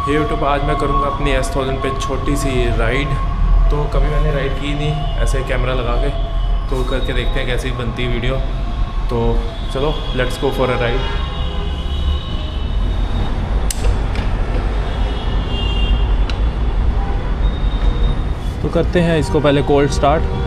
हे YouTube, आज मैं करूँगा अपनी S1000 पे छोटी सी राइड। तो कभी मैंने राइड की नहीं ऐसे कैमरा लगा के, तो करके देखते हैं कैसी बनती है वीडियो। तो चलो let's go for a ride. तो करते हैं इसको पहले कोल्ड स्टार्ट।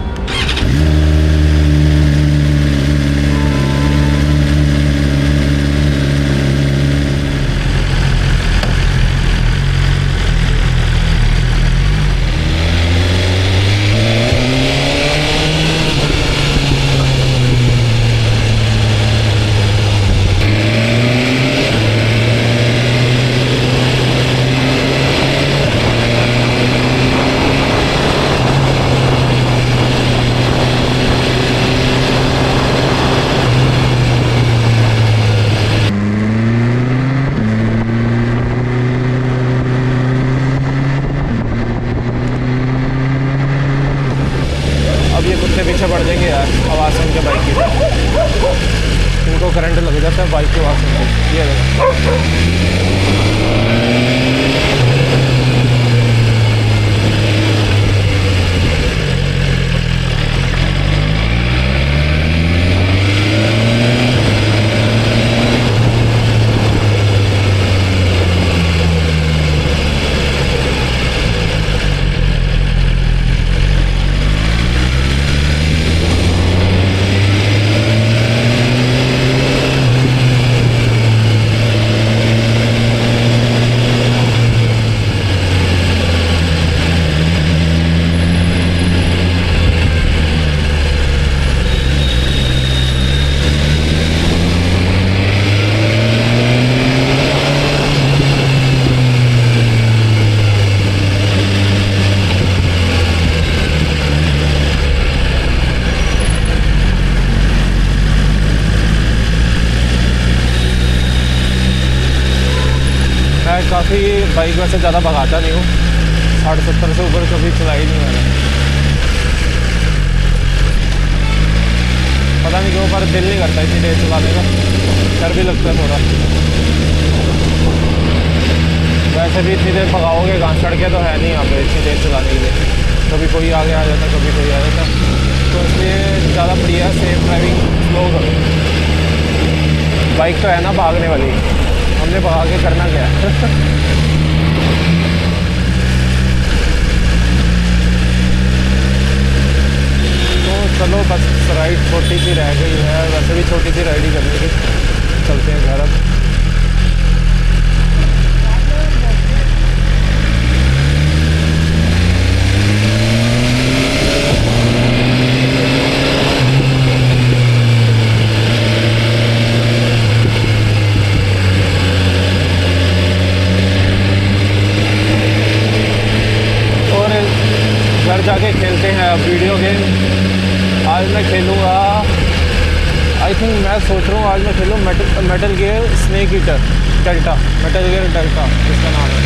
पीछे पड़ जाएंगे यार, आवाज़ सुन के बाइक की। इनको करंट लग जाता है बाइक की आवाज़ सुन के। ये काफ़ी बाइक वैसे ज़्यादा भगाता नहीं हूँ, 60-70 से ऊपर कभी चलाई नहीं मैंने। पता नहीं क्यों, पर दिल नहीं करता इतनी तेज़ चलाने का, डर भी लगता है थोड़ा। वैसे भी इतनी देर भगाओगे कहाँ, सड़कें तो है नहीं यहाँ पे इतनी तेज़ चलाने के लिए। कभी कोई आगे आ जाता, कभी कोई आ जाता, तो इसलिए ज़्यादा बढ़िया सेफ ड्राइविंग स्लो करो। बाइक तो है ना भागने वाली, हमने भगा के करना क्या है। तो चलो बस राइड छोटी सी रह गई है, वैसे भी छोटी सी राइड ही करनी थी। चलते हैं घर अब। घर जाके खेलते हैं अब वीडियो गेम। आज मैं खेलूँगा, आई थिंक मैं सोच रहा हूँ आज मैं खेलूँ metal gear snake eater delta, metal gear delta इसका नाम है।